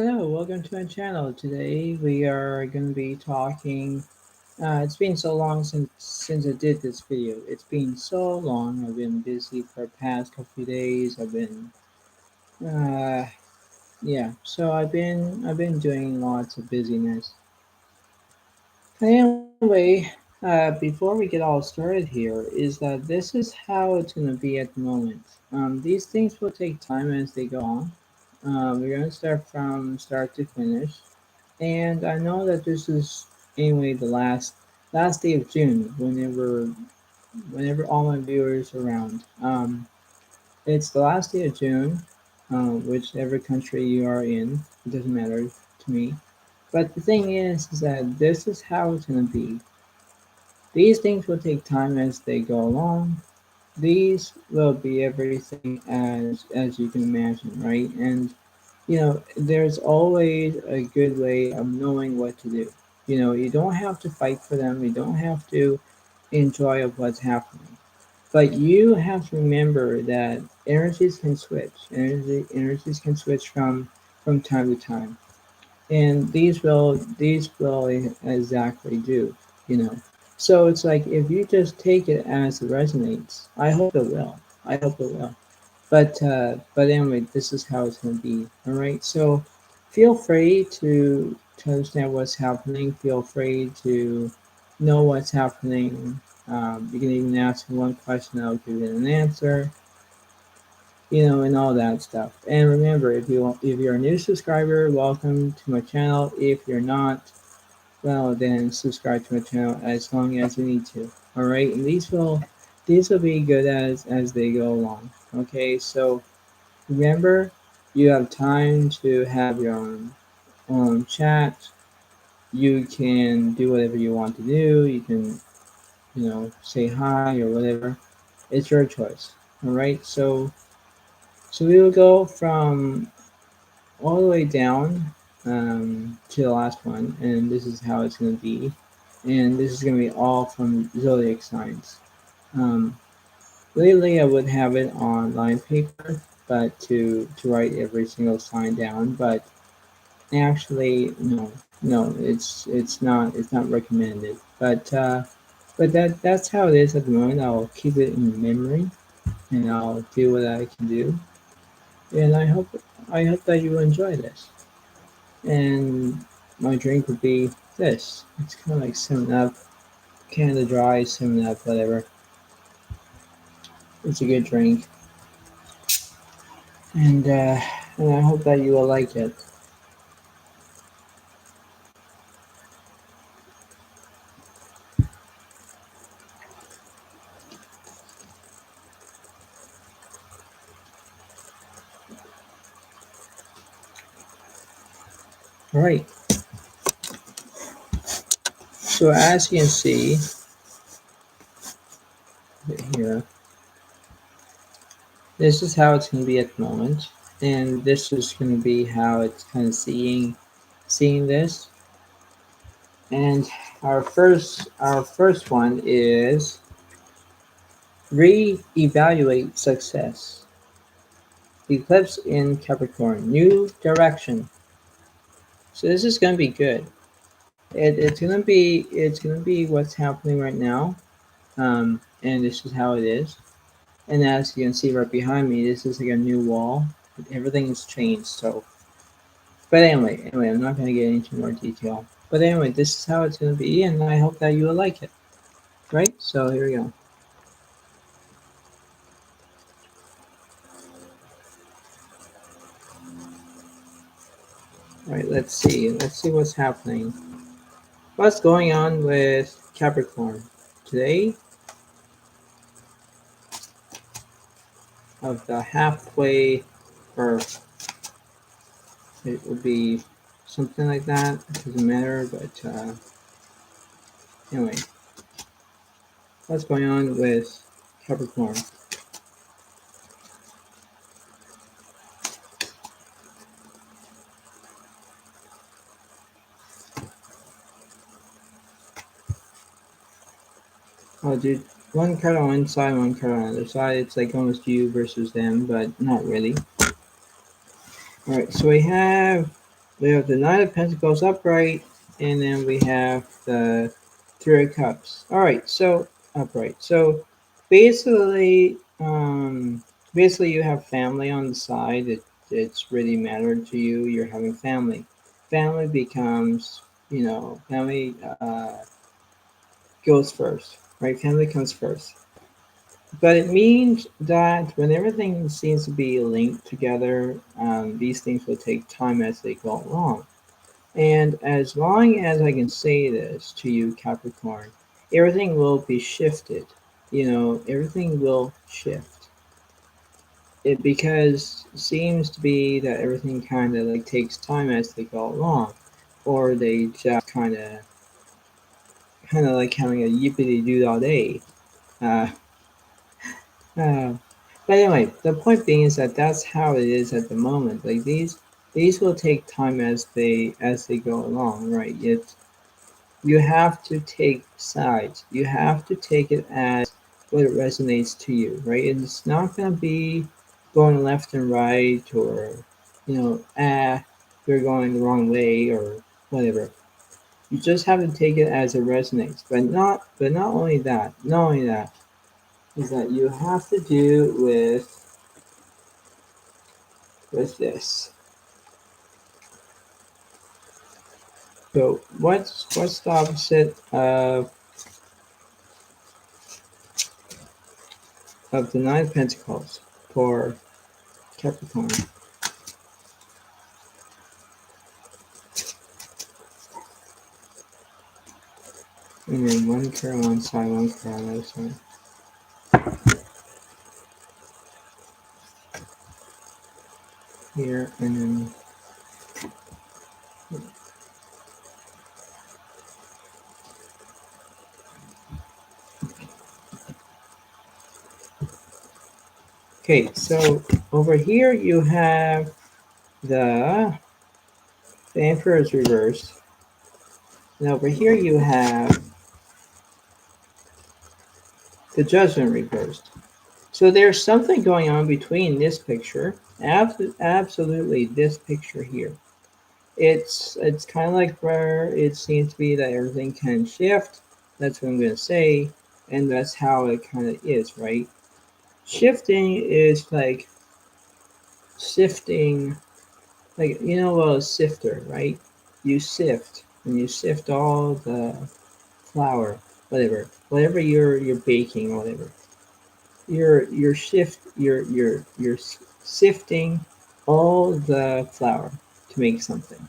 Hello, welcome to my channel. Today we are going to be talking. It's been so long since I did this video. It's been so long. I've been busy for the past couple of days. Uh, yeah. So I've been doing lots of busyness. Anyway, before we get all started here, is that this is how it's going to be at the moment. These things will take time as they go on. We're going to start from start to finish. And I know that this is anyway the last day of June. Whenever all my viewers are around, it's the last day of June, whichever country you are in, it doesn't matter to me. But the thing is that this is how it's gonna be. These things will take time as they go along. These will be everything as you can imagine, right? And there's always a good way of knowing what to do. You don't have to fight for them. You don't have to enjoy of what's happening. But you have to remember that energies can switch. Energies can switch from time to time. And these will exactly do, you know. So it's like if you just take it as it resonates, I hope it will. I hope it will. But anyway, this is how it's gonna be. All right. So feel free to understand what's happening. Feel free to know what's happening. You can even ask me one question. I'll give you an answer. And all that stuff. And remember, if you're a new subscriber, welcome to my channel. If you're not, well, then subscribe to my channel as long as you need to. All right. And these will be good as they go along. Okay. So remember, you have time to have your own chat. You can do whatever you want to do. You can, say hi or whatever. It's your choice. All right. So we will go from all the way down to the last one, and this is how it's going to be. And this is going to be all from Zodiac Signs. Um, Lately, I would have it on line paper, but to write every single sign down. But actually, no, it's not recommended. But that's how it is at the moment. I'll keep it in memory, and I'll do what I can do. And I hope that you enjoy this. And my drink would be this. It's kind of like 7 Up, Canada Dry, 7 Up, whatever. It's a good drink, and I hope that you will like it. All right. So as you can see here, this is how it's going to be at the moment, and this is going to be how it's kind of seeing this. And our first one is re-evaluate success. Eclipse in Capricorn, new direction. So this is going to be good. It's gonna be what's happening right now, and this is how it is. And as you can see right behind me, this is like a new wall. Everything has changed. So, but anyway, I'm not gonna get into more detail. But anyway, this is how it's gonna be, and I hope that you will like it. Right? So here we go. All right, let's see. Let's see what's happening. What's going on with Capricorn today? Of the halfway, or it would be something like that. It doesn't matter, but anyway, what's going on with Capricorn? Oh, dude, one card on one side, one card on the other side. It's like almost you versus them, but not really. All right, so we have We have the Nine of Pentacles upright, and then we have the Three of Cups. All right, so upright. So basically, basically you have family on the side. It's really mattered to you. You're having family. Family becomes, family goes first, right? Family comes first. But it means that when everything seems to be linked together, these things will take time as they go along. And as long as I can say this to you, Capricorn, everything will be shifted. Everything will shift. It because it seems to be that everything kind of like takes time as they go along, or they just kind of like having a yippity doo all day. Uh, uh, but anyway, the point being is that that's how it is at the moment. Like these will take time as they go along, right? You have to take sides. You have to take it as what it resonates to you, right? And it's not going to be going left and right or, you're going the wrong way or whatever. You just have to take it as it resonates. But not only that, is that you have to do with this. So what's the opposite of the Nine of Pentacles for Capricorn? And then one card on one side, one card on the other side. Here and then okay, so over here you have the the Emperor is reversed. And over here you have the Judgment reversed. So there's something going on between this picture, absolutely this picture here. It's kind of like where it seems to be that everything can shift. That's what I'm going to say, and that's how it kind of is, right? Shifting is like sifting, like well, a sifter, right? You sift and you sift all the flour, whatever you're baking, whatever. You're sifting all the flour to make something.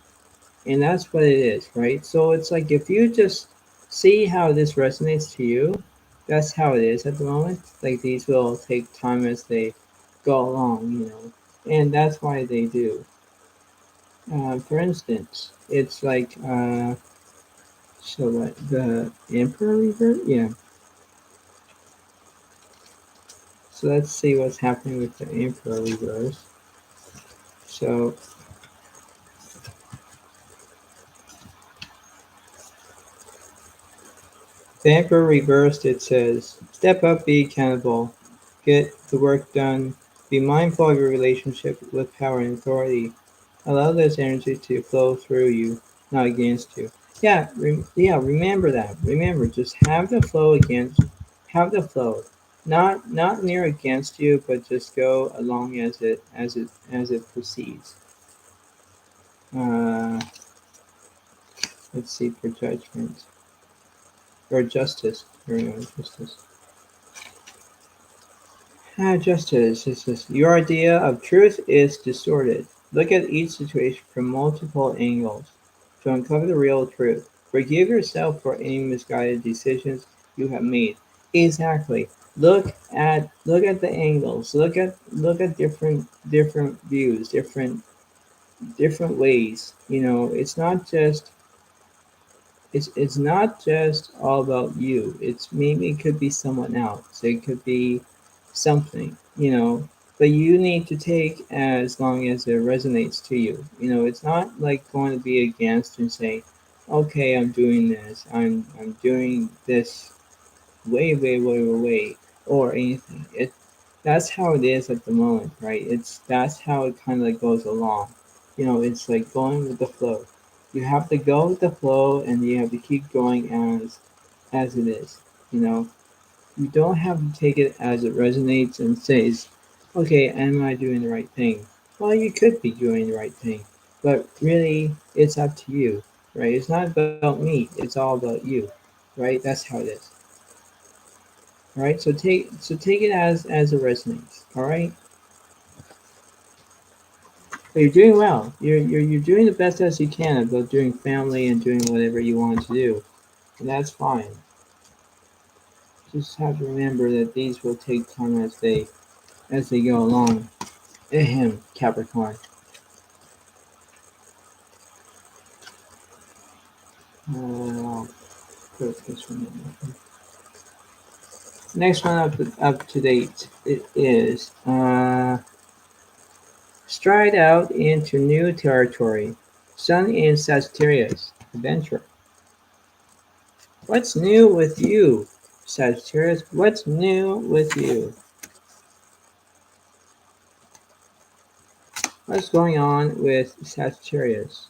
And that's what it is, right? So it's like if you just see how this resonates to you, that's how it is at the moment. Like these will take time as they go along. And that's why they do. For instance, it's like so what the Emperor reverse? Yeah. So let's see what's happening with the Emperor reverse. So the Emperor reversed, it says, step up, be accountable, get the work done, be mindful of your relationship with power and authority. Allow this energy to flow through you, not against you. Yeah, remember that. Remember, just have the flow. Not near against you, but just go along as it proceeds. Uh, let's see for judgment. Or justice. Here we go, justice. Justice is this. Your idea of truth is distorted. Look at each situation from multiple angles to uncover the real truth. Forgive yourself for any misguided decisions you have made. Exactly. Look at the angles. Look at different views, different ways. It's not just all about you. It's maybe it could be someone else. It could be something. But you need to take as long as it resonates to you. It's not like going to be against and say, okay, I'm doing this. I'm doing this way, way, way, way, way, or anything. That's how it is at the moment, right? That's how it kind of like goes along. it's like going with the flow. You have to go with the flow, and you have to keep going as it is. You know, you don't have to take it as it resonates and says, okay, am I doing the right thing? Well, you could be doing the right thing, but really, it's up to you, right? It's not about me, it's all about you, right? That's how it is. All right, so take it as it resonates. All right, but you're doing well. You're doing the best as you can about doing family and doing whatever you want to do, and that's fine. Just have to remember that these will take time as they go along. Ahem, Capricorn. I'll put this one in. Next one up to date it is stride out into new territory. Sun in Sagittarius. Adventure. What's new with you, Sagittarius? What's new with you? What's going on with Sagittarius?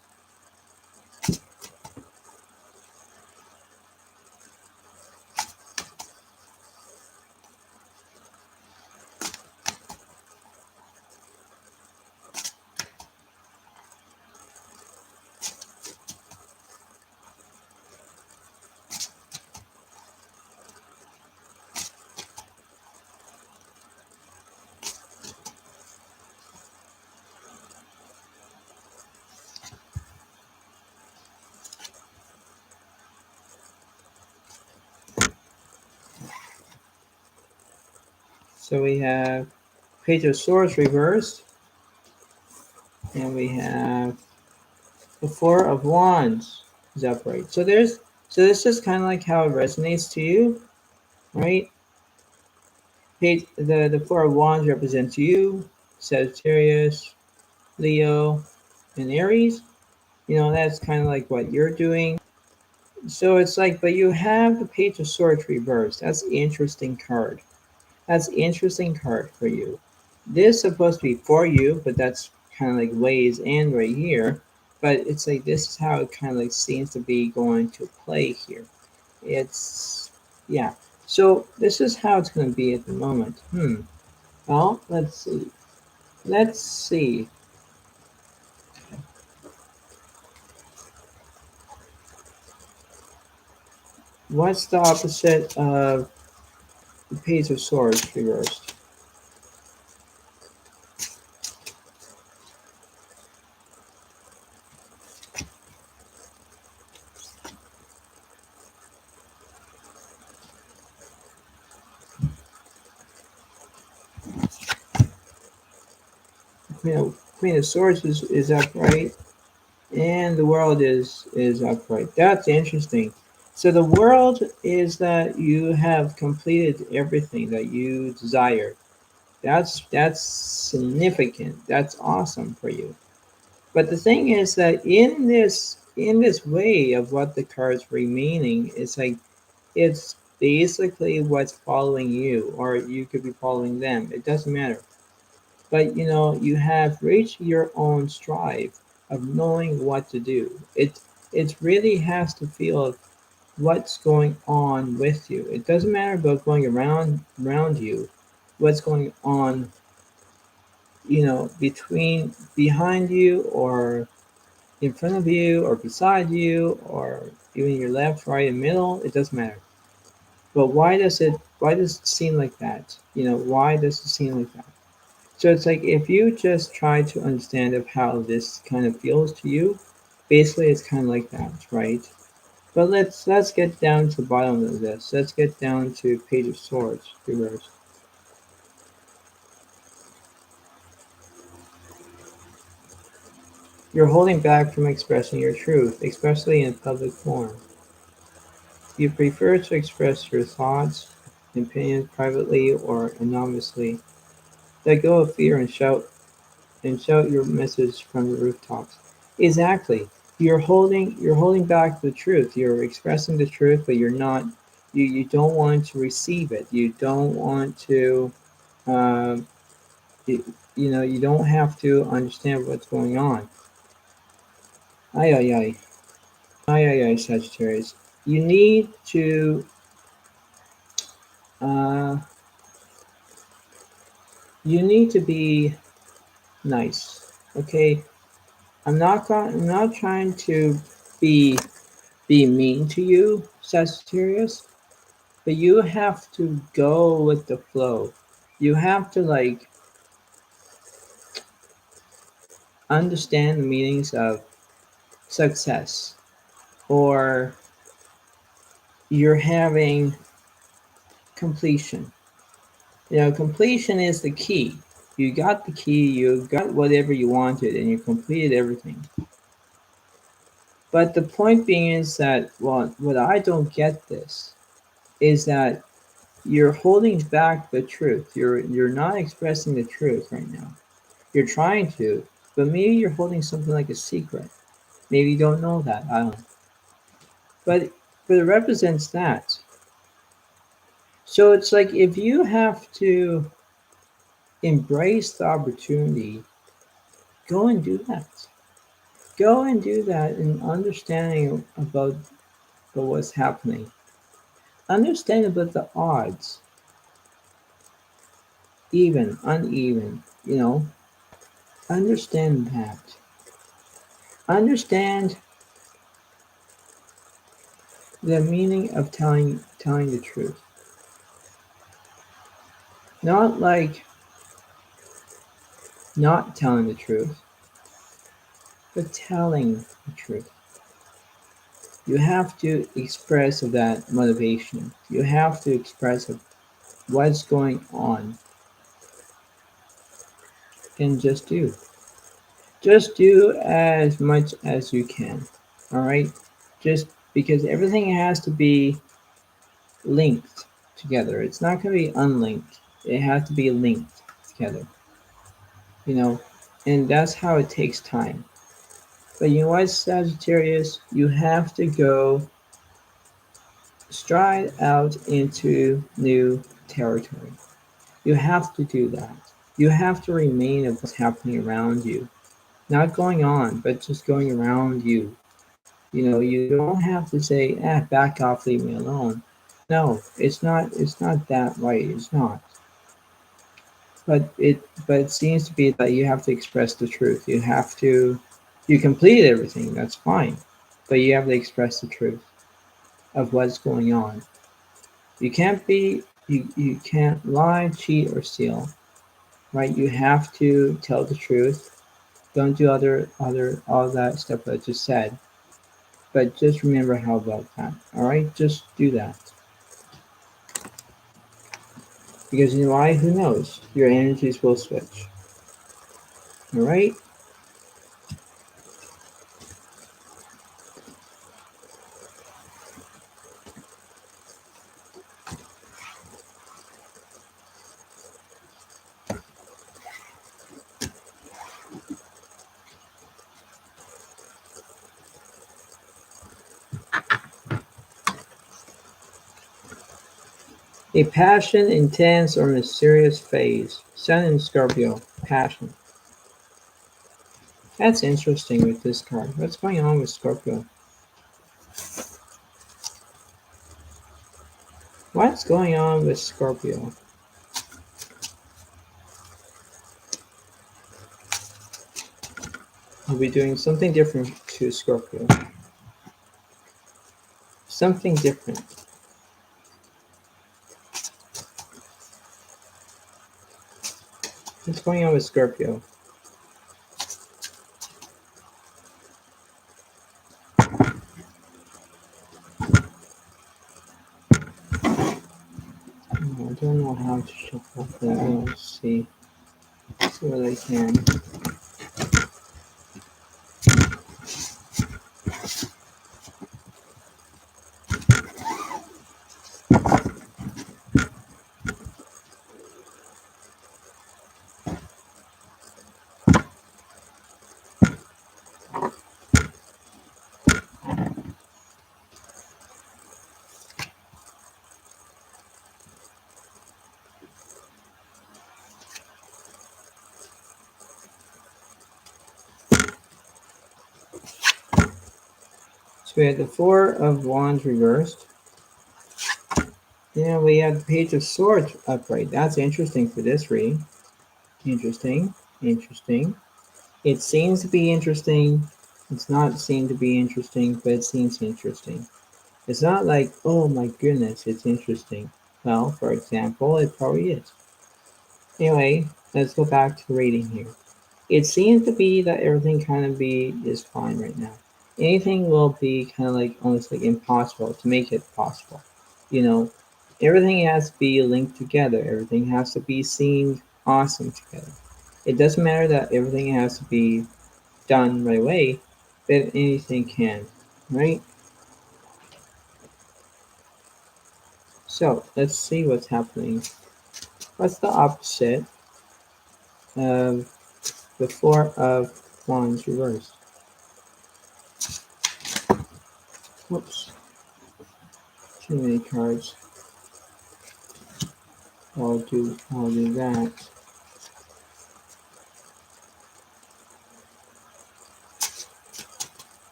So we have Page of Swords reversed, and we have the Four of Wands is upright. So this is kind of like how it resonates to you, right? The Four of Wands represents you, Sagittarius, Leo, and Aries. That's kind of like what you're doing. So it's like, but you have the Page of Swords reversed. That's an interesting card. That's an interesting card for you. This is supposed to be for you, but that's kind of like ways and right here. But it's like this is how it kind of like seems to be going to play here. It's yeah. So this is how it's going to be at the moment. Well, let's see. Let's see. What's the opposite of the Page of Swords reversed? Queen of Swords is upright, and the world is upright. That's interesting. So the world is that you have completed everything that you desire. That's significant. That's awesome for you. But the thing is that in this way of what the cards remaining, it's like it's basically what's following you, or you could be following them. It doesn't matter. But you have reached your own strive of knowing what to do. It really has to feel what's going on with you. It doesn't matter about going around you, what's going on, between behind you or in front of you or beside you or even your left, right, and middle. It doesn't matter. But why does it seem like that? Why does it seem like that? So it's like if you just try to understand of how this kind of feels to you, basically it's kind of like that, right? But let's get down to the bottom of this. Let's get down to Page of Swords reverse. You're holding back from expressing your truth, especially in public forum. You prefer to express your thoughts and opinions privately or anonymously. Let go of fear and shout your message from the rooftops. Exactly. You're holding back the truth. You're expressing the truth, but you're not. You don't want to receive it. You don't want to. Um, you don't have to understand what's going on. Ay, ay, ay. Ay, ay, ay, Sagittarius. You need to, uh, you need to be nice. Okay. I'm not trying to be be mean to you, Sagittarius, but you have to go with the flow. You have to like understand the meanings of success, or you're having completion. You know, completion is the key. You got the key, you got whatever you wanted, and you completed everything. But the point being is that, well, what I don't get this is that you're holding back the truth. You're not expressing the truth right now. You're trying to, but maybe you're holding something like a secret. Maybe you don't know that. I don't know. But it represents that. So it's like if you have to embrace the opportunity, go and do that. Go and do that in understanding about what's happening. Understand about the odds, even, uneven, you know. Understand that. Understand the meaning of telling the truth. Not like not telling the truth, but telling the truth. You have to express of that motivation. You have to express of what's going on, and just do. Just do as much as you can. All right? Just because everything has to be linked together. It's not going to be unlinked. It has to be linked together, you know, and that's how it takes time. But you know what, Sagittarius? You have to go stride out into new territory. You have to do that. You have to remain of what's happening around you. Not going on, but just going around you. You know, you don't have to say, back off, leave me alone. No, it's not that right. It's not. But it seems to be that you have to express the truth. You completed everything, that's fine. But you have to express the truth of what's going on. You can't lie, cheat, or steal, right? You have to tell the truth. Don't do other all that stuff that I just said. But just remember how about that. Alright? Just do that. Because you know why? Who knows? Your energies will switch. Alright? A passion, intense, or mysterious phase. Sun in Scorpio. Passion. That's interesting with this card. What's going on with Scorpio? What's going on with Scorpio? I'll be doing something different to Scorpio. Something different. What's going on with Scorpio? I don't know how to shuffle that. Let's see. See what I can. So we have the Four of Wands reversed. Then we have the Page of Swords upright. That's interesting for this reading. Interesting. Interesting. It seems to be interesting. It's not seem to be interesting, but it seems interesting. It's not like, oh my goodness, it's interesting. Well, for example, it probably is. Anyway, let's go back to the reading here. It seems to be that everything kind of be is fine right now. Anything will be kind of like almost like impossible to make it possible. You know, everything has to be linked together. Everything has to be seen awesome together. It doesn't matter that everything has to be done right away, but anything can, right? So let's see what's happening. What's the opposite of the Four of Wands reversed? Whoops, too many cards. I'll do that.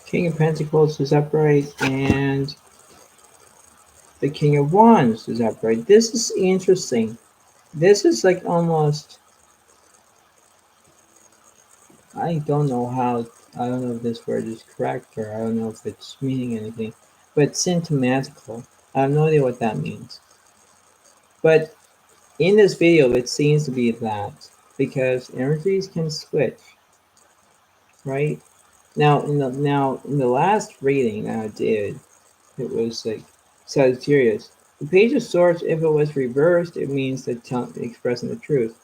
King of Pentacles is upright, and the King of Wands is upright. This is interesting. This is like almost, I don't know how, I don't know if this word is correct or I don't know if it's meaning anything, but symptomatical. I have no idea what that means. But in this video, it seems to be that because energies can switch, right? Now in the last reading that I did, it was like Sagittarius. The Page of Swords, if it was reversed, it means that expressing the truth.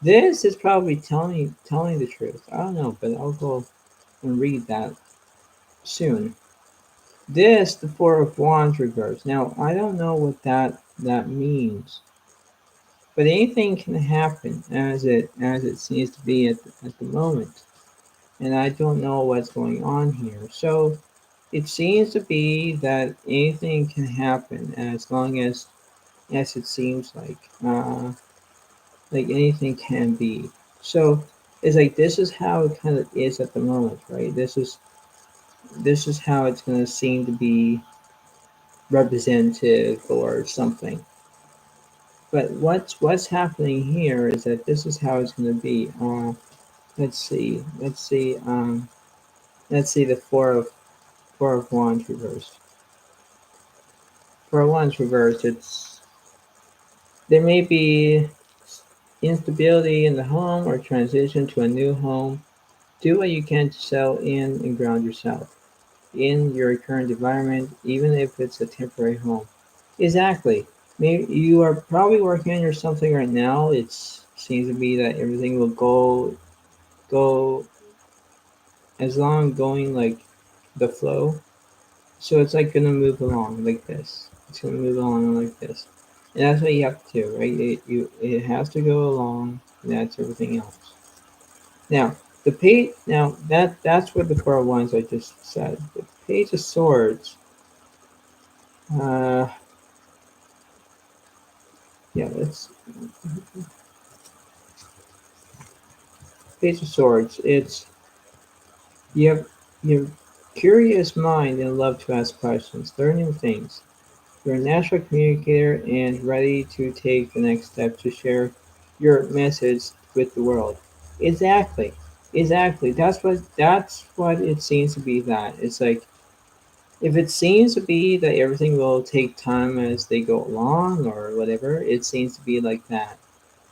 This is probably telling the truth. I don't know, but I'll go and read that soon. This, the Four of Wands reversed. Now I don't know what that means, but anything can happen as it seems to be at the moment, and I don't know what's going on here. So it seems to be that anything can happen as long as it seems like anything can be. So it's like this is how it kind of is at the moment, right? This is how it's going to seem to be representative or something. But what's happening here is that this is how it's going to be. Let's see. Let's see the four of wands reversed. Four of wands reversed. There may be instability in the home or transition to a new home. Do what you can to settle in and ground yourself in your current environment, even if it's a temporary home. Exactly. Maybe you are probably working on your something right now. It seems to be that everything will go as long going like the flow. So it's like gonna move along like this. It's gonna move along like this, and that's what you have to do, right? It has to go along. And that's everything else. Now the page. Now that's what the four of wands I just said. The Page of Swords. Uh, yeah, let's Page of Swords. It's you have curious mind and love to ask questions, learn new things. You're a natural communicator and ready to take the next step to share your message with the world. Exactly. Exactly. That's what it seems to be that. It's like if it seems to be that everything will take time as they go along or whatever, it seems to be like that.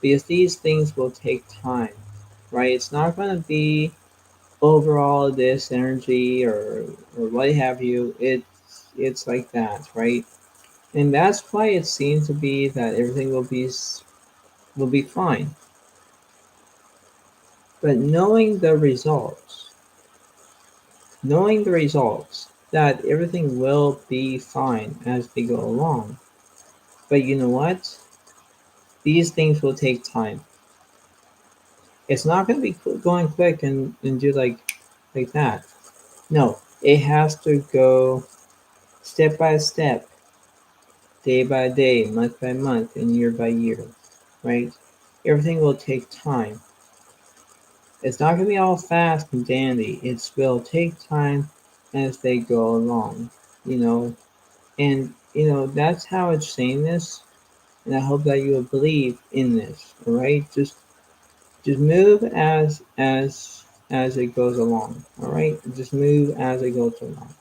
Because these things will take time. Right? It's not gonna be overall this energy or what have you. It's like that, right? And that's why it seems to be that everything will be fine. But knowing the results, that everything will be fine as we go along. But you know what? These things will take time. It's not going to be going quick and do like that. No, it has to go step by step. day by day, month by month, and year by year, right? Everything will take time. It's not going to be all fast and dandy. It will take time as they go along, you know. And, that's how it's saying this. And I hope that you will believe in this, all right? Just move as it goes along, all right? Just move as it goes along,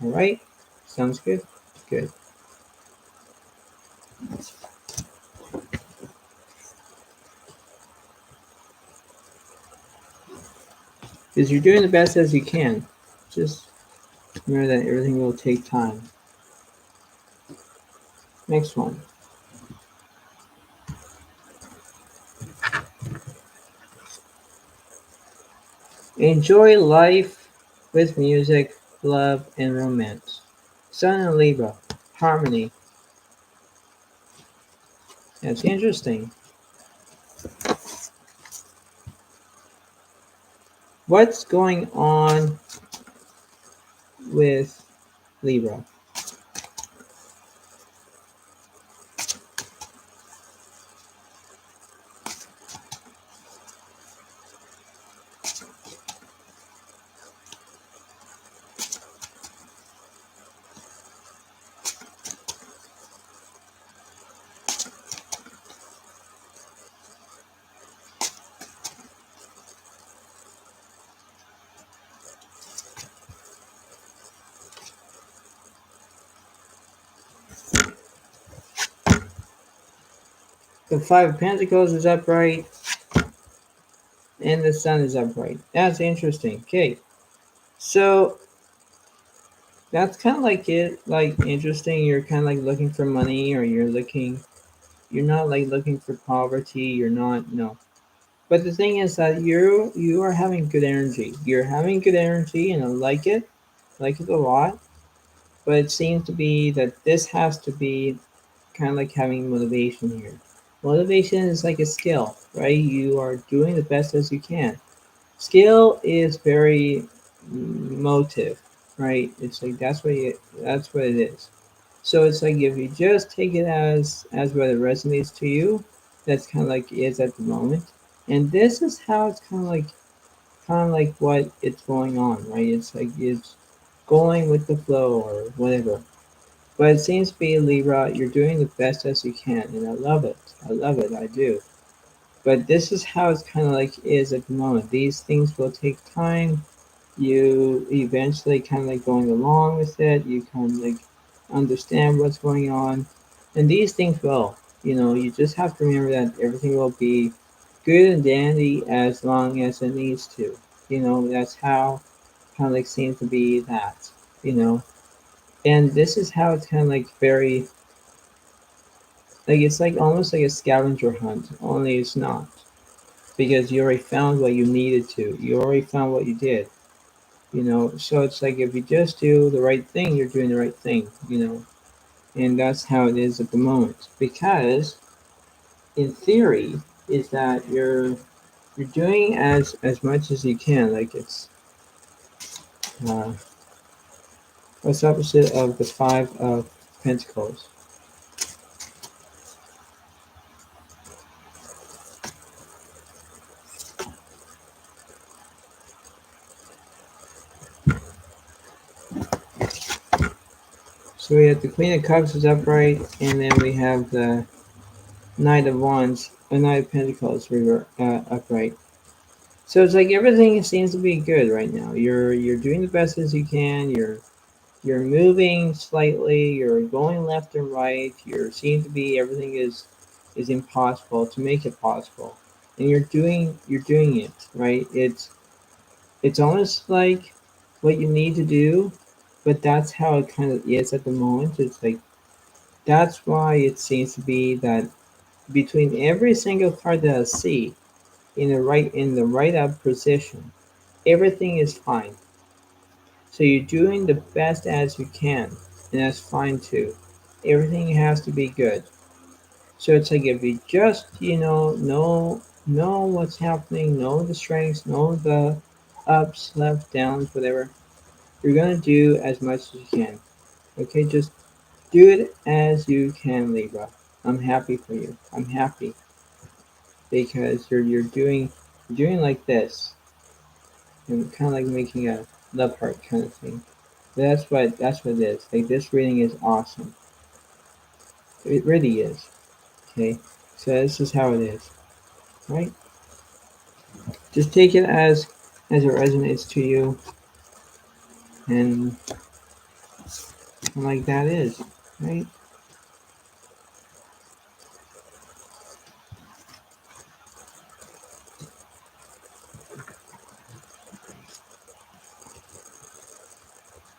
all right? Sounds good? Good. Because you're doing the best as you can. Just remember that everything will take time. Next one. Enjoy life with music, love, and romance. Sun and Libra, harmony. That's interesting. What's going on with Libra? The Five of Pentacles is upright, and the Sun is upright. That's interesting. Okay, so that's kind of like it, like interesting. You're kind of like looking for money, or you're not like looking for poverty. You're not, no. But the thing is that you are having good energy. You're having good energy, and I like it a lot. But it seems to be that this has to be kind of like having motivation here. Motivation is like a skill, right? You are doing the best as you can. Skill is very motive, right? It's like that's what it is. So it's like if you just take it as what it resonates to you, that's kind of like it is at the moment. And this is how it's kind of like what it's going on, right? It's like it's going with the flow or whatever. But it seems to be Libra, you're doing the best as you can, and I love it. I love it. I do. But this is how it's kind of like is at the moment. These things will take time. You eventually kind of like going along with it. You kind of like understand what's going on, and these things will. You just have to remember that everything will be good and dandy as long as it needs to. That's how kind of like seems to be that. You know, and this is how it's kind of like very like it's like almost like a scavenger hunt. Only it's not because you already found what you needed to. You already found what you did. So it's like if you just do the right thing, you're doing the right thing. And that's how it is at the moment. Because in theory, is that you're doing as much as you can. Like it's uh, what's opposite of the Five of Pentacles? So we have the Queen of Cups is upright, and then we have the Knight of Wands, a Knight of Pentacles upright. So it's like everything seems to be good right now. You're doing the best as you can. You're moving slightly. You're going left and right. You seem to be everything is impossible to make it possible, and you're doing it right. It's almost like what you need to do, but that's how it kind of is at the moment. It's like that's why it seems to be that between every single card that I see in the right up position, everything is fine. So you're doing the best as you can, and that's fine too. Everything has to be good. So it's like if you just know what's happening, know the strengths, know the ups, left, downs, whatever, you're gonna do as much as you can. Okay, just Do it as you can, Libra. I'm happy for you. I'm happy because you're doing like this and kind of like making a love heart kind of thing. That's what it is. Like this reading is awesome. It really is. Okay, so this is how it is, right? Just take it as it resonates to you, and like that is right.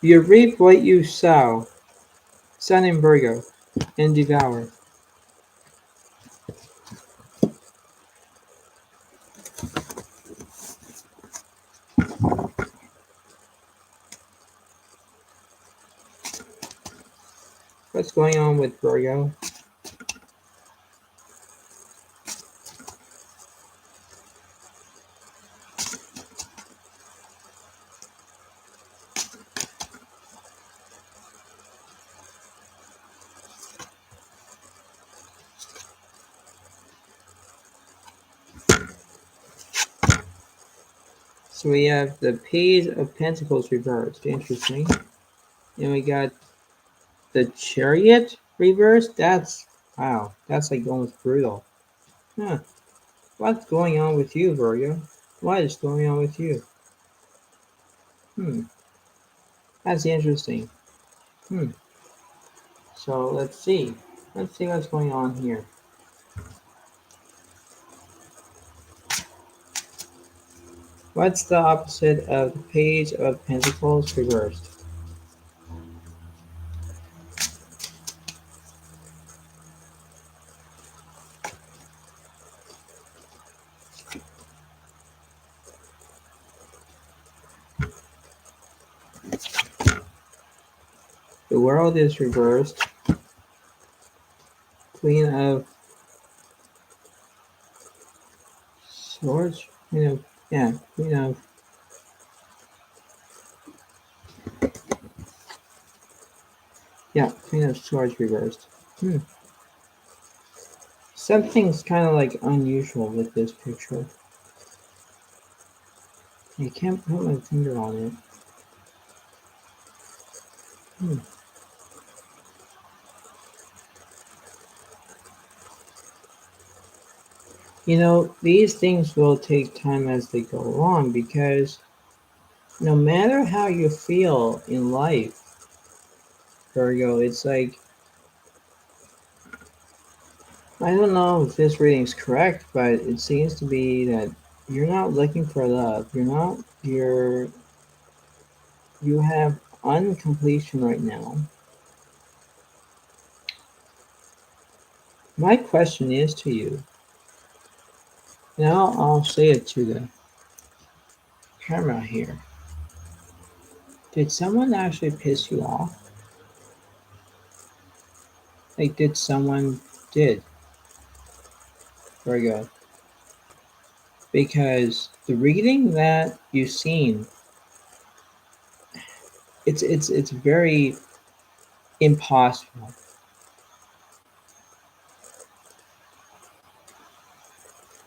You reap what you sow. Sun in Virgo, and devour. What's going on with Virgo? So we have the Page of Pentacles reversed. Interesting. And we got the Chariot reversed. That's wow. That's like almost brutal. Huh. What's going on with you, Virgo? What is going on with you? Hmm. That's interesting. Hmm. So let's see. Let's see what's going on here. What's the opposite of the Page of Pentacles reversed? The World is reversed. Queen of Swords? Yeah, Queen of Swords reversed. Hmm. Something's kind of like unusual with this picture. I can't put my finger on it. Hmm. These things will take time as they go along because no matter how you feel in life, Virgo, it's like, I don't know if this reading is correct, but it seems to be that you're not looking for love. You have uncompletion right now. My question is to you, now I'll say it to the camera here. Did someone actually piss you off? Like, did, Virgo? Because the reading that you've seen, it's very impossible.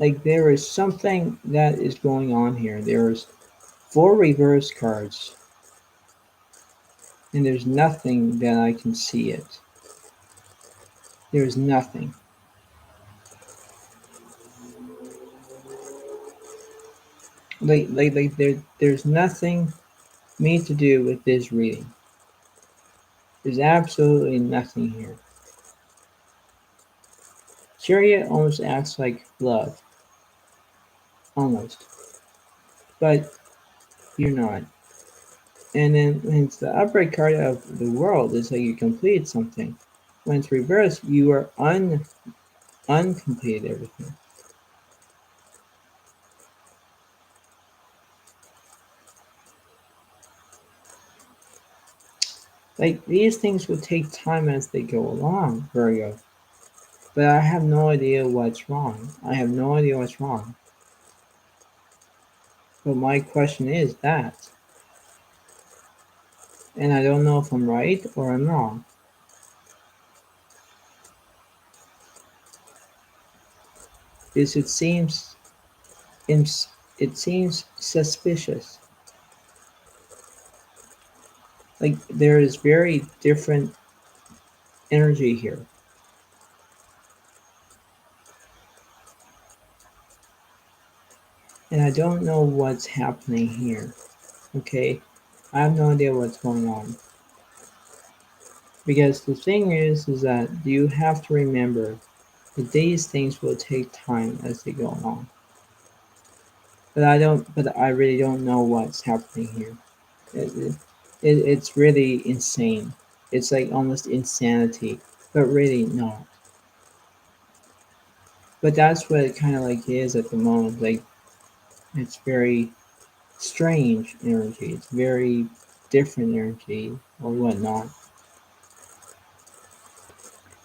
Like there is something that is going on here. There's four reverse cards, and there's nothing that I can see it. There's nothing. There's nothing me to do with this reading. There's absolutely nothing here. Chariot almost acts like love, almost, but you're not. And then when it's the upright card of the World, it's like you complete something. When it's reversed, you are uncompleted everything. Like these things will take time as they go along, Virgo. But I have no idea what's wrong. I have no idea what's wrong. But my question is that. And I don't know if I'm right or I'm wrong. is it seems suspicious. Like there is very different energy here. And I don't know what's happening here. Okay? I have no idea what's going on. Because the thing is that you have to remember that these things will take time as they go along. But I really don't know what's happening here. It's really insane. It's like almost insanity, but really not. But that's what it kind of like is at the moment. Like it's very strange energy. It's very different energy or whatnot.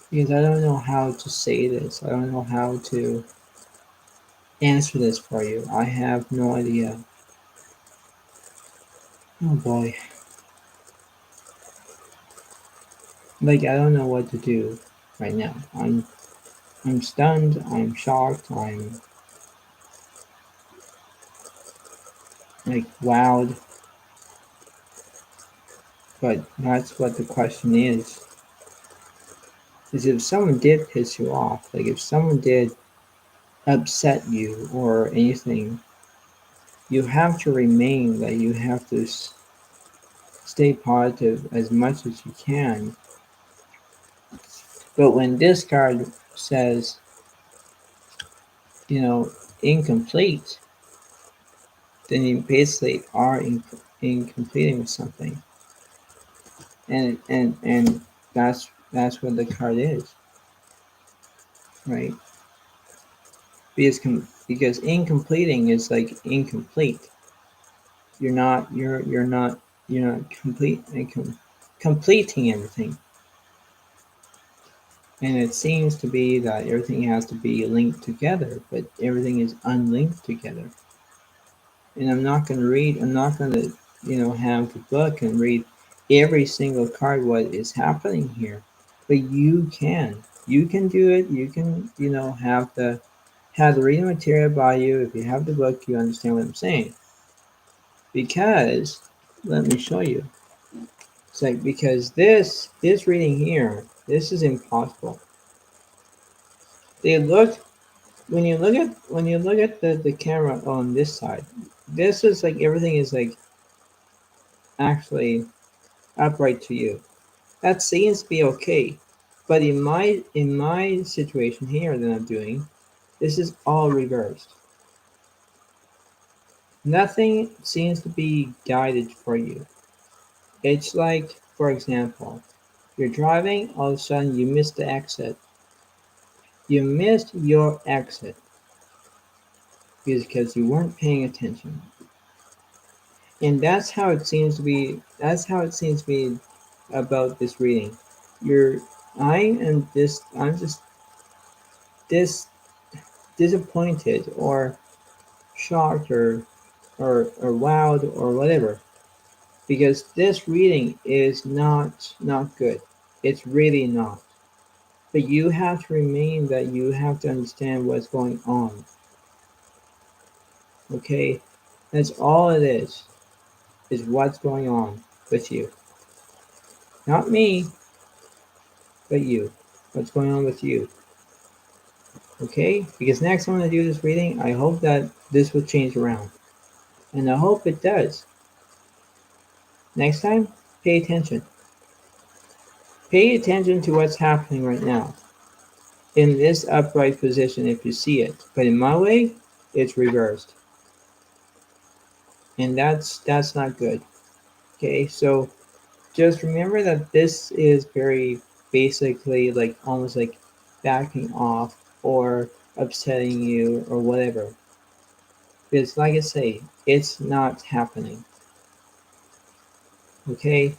Because I don't know how to say this. I don't know how to answer this for you. I have no idea. Oh boy. Like I don't know what to do right now. I'm stunned, I'm shocked, I'm like wowed. But that's what the question is if someone did piss you off, like if someone did upset you or anything, you have to remain that you have to stay positive as much as you can. But when this card says, you know, incomplete, then you basically are incompleting with something. And that's what the card is, right? Because incompleting is like incomplete. You're not completing anything. And it seems to be that everything has to be linked together, but everything is unlinked together. And I'm not gonna, have the book and read every single card what is happening here. But you can. You can do it. You can, have the reading material by you. If you have the book, you understand what I'm saying. Because let me show you. It's like because this reading here, this is impossible. They look when you look at the camera on this side, this is like everything is like actually upright to you. That seems to be okay. But in my situation here that I'm doing, this is all reversed. Nothing seems to be guided for you. It's like, for example, you're driving, all of a sudden you miss the exit. You missed your exit because you weren't paying attention. And that's how it seems to be. That's how it seems to be about this reading. You're, I'm just this disappointed or shocked or wowed or whatever because this reading is not good. It's really not. But you have to remain that you have to understand what's going on. Okay? That's all it is what's going on with you. Not me, but you. What's going on with you. Okay? Because next time I do this reading, I hope that this will change around. And I hope it does. Next time, pay attention. Pay attention to what's happening right now. In this upright position, if you see it. But in my way, it's reversed. And that's not good. Okay, so just remember that this is very basically like almost like backing off or upsetting you or whatever. Because like I say, it's not happening. Okay?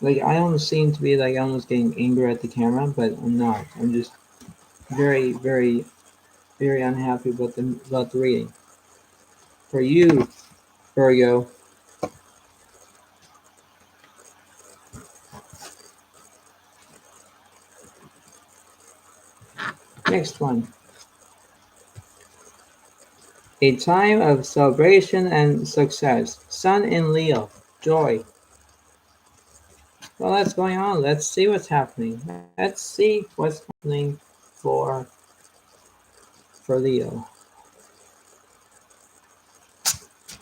Like I almost seem to be like almost getting angry at the camera, but I'm not. I'm just very, very, very unhappy about the reading. For you, Virgo, Next one. A time of celebration and success. Sun in Leo. Joy. Well, what's going on? Let's see what's happening. Let's see what's happening for for Leo.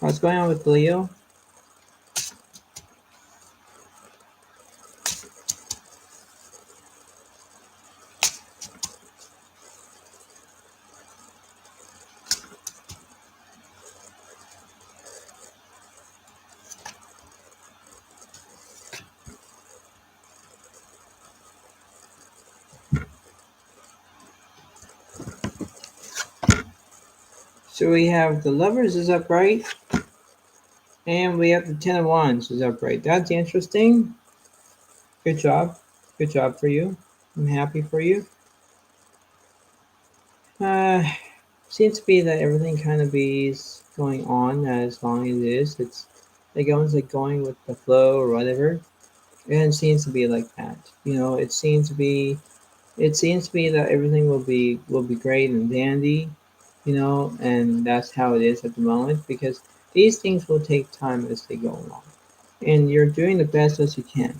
What's going on with Leo? So we have the Lovers is upright, and we have the Ten of Wands is upright. That's interesting. Good job. Good job for you. I'm happy for you. Uh, Seems to be that everything kind of is going on as long as it is. It's like almost like going with the flow or whatever. And it seems to be like that. It seems to be that everything will be great and dandy, and that's how it is at the moment because these things will take time as they go along. And you're doing the best as you can.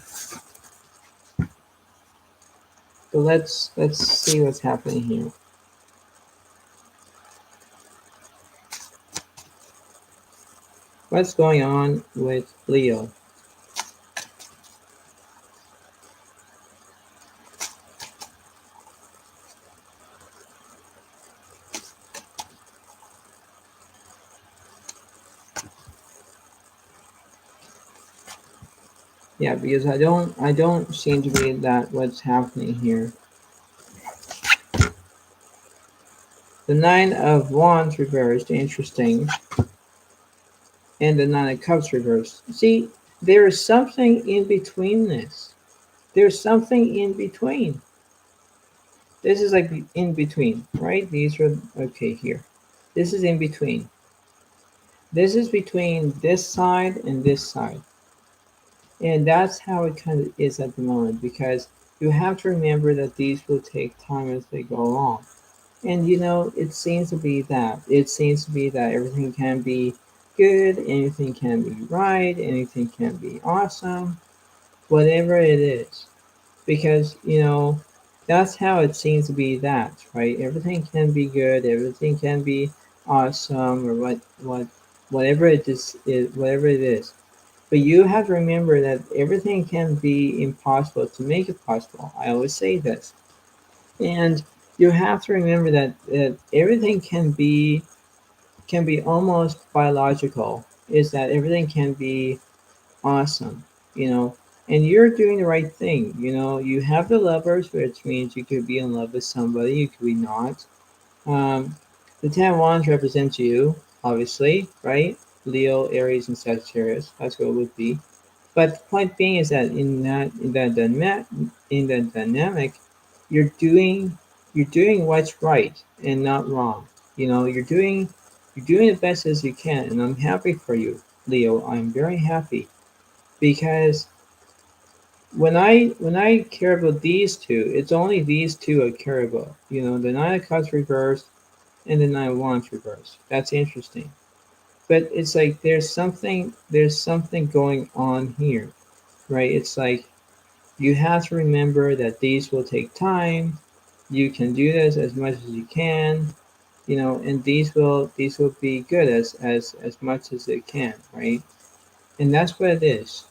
So let's see what's happening here. What's going on with Leo? Yeah, because I don't seem to be that what's happening here. The Nine of Wands reversed, interesting, and the Nine of Cups reversed. See, there is something in between this. There's something in between. This is like in between, right? These are okay here. This is in between. This is between this side and this side. And that's how it kind of is at the moment because you have to remember that these will take time as they go along. And it seems to be that. It seems to be that everything can be good, anything can be right, anything can be awesome, whatever it is. Because, that's how it seems to be that, right? Everything can be good, everything can be awesome, or whatever whatever it is. But you have to remember that everything can be impossible to make it possible. I always say this. And you have to remember that everything can be almost biological. Is that everything can be awesome, and you're doing the right thing. You have the Lovers, which means you could be in love with somebody, you could be not. Um, the Ten of Wands represents you, obviously, right? Leo, Aries, and Sagittarius. That's what it would be. But the point being is that in that dynamic, you're doing you're doing what's right and not wrong. You're doing the best as you can, and I'm happy for you, Leo. I'm very happy because when I care about these two, it's only these two I care about. The Nine of Cups reversed and the Nine of Wands reversed. That's interesting. But it's like there's something going on here, right? It's like you have to remember that these will take time. You can do this as much as you can, and these will be good as much as they can, right? And that's what it is,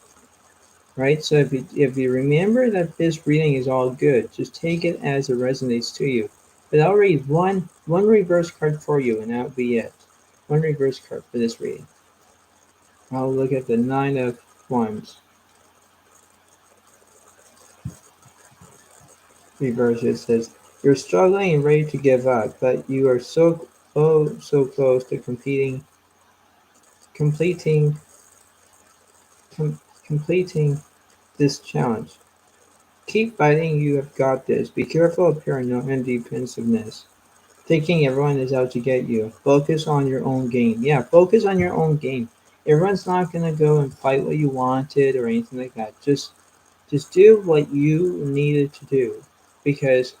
right? So if you remember that this reading is all good, just take it as it resonates to you. But I'll read one reverse card for you, and that'll be it. One reverse card for this reading. I'll look at the Nine of Wands. Reverse it says, "You're struggling and ready to give up, but you are so close to completing, completing this challenge. Keep fighting, you have got this. Be careful of paranoia and defensiveness. Thinking everyone is out to get you. Focus on your own game." Yeah, focus on your own game. Everyone's not gonna go and fight what you wanted or anything like that. Just do what you needed to do, because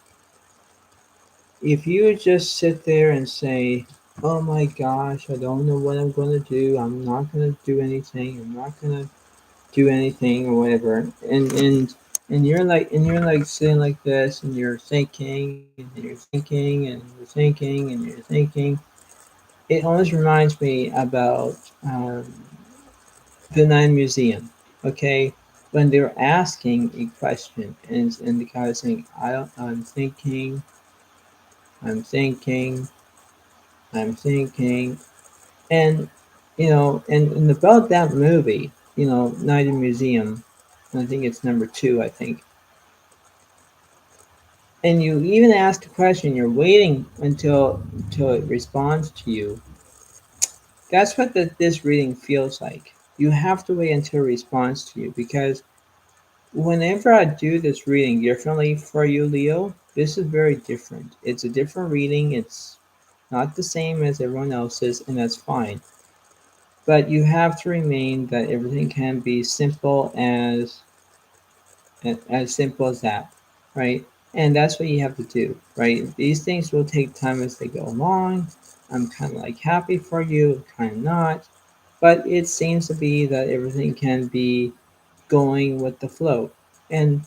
if you just sit there and say, "Oh my gosh, I don't know what I'm gonna do. I'm not gonna do anything. I'm not gonna do anything or whatever," and you're like sitting like this, and you're thinking, and you're thinking, and you're thinking, and you're thinking. It always reminds me about the Nine Museum. Okay, when they were asking a question, and the guy was saying, I'm thinking, I'm thinking, I'm thinking," and and about that movie, Night in Museum. I think it's number two. I think, and you even ask a question. You're waiting until it responds to you. That's what this reading feels like. You have to wait until it responds to you because whenever I do this reading differently for you, Leo, this is very different. It's a different reading. It's not the same as everyone else's, and that's fine. But you have to remain that everything can be simple as simple as that, right? And that's what you have to do, right? These things will take time as they go along. I'm kind of like happy for you, kind of not, but it seems to be that everything can be going with the flow, and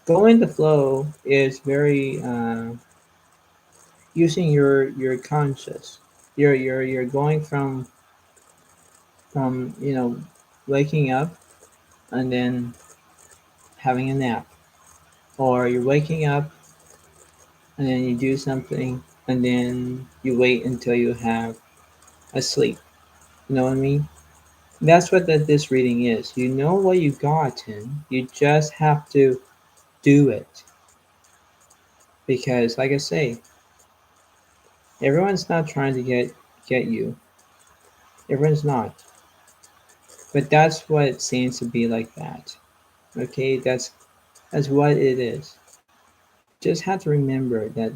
going the flow is very using your conscious. You're going from waking up and then having a nap, or you're waking up and then you do something and then you wait until you have a sleep. You know what I mean? That's what this reading is. You know what you got in. You just have to do it because, like I say, everyone's not trying to get you. Everyone's not. But that's what it seems to be like that. Okay, that's what it is. You just have to remember that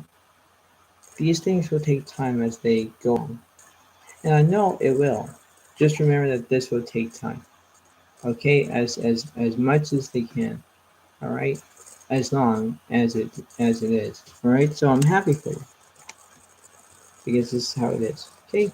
these things will take time as they go on. And I know it will. Just remember that this will take time. Okay, as much as they can. All right, as long as it is. All right. So I'm happy for you because this is how it is. Okay.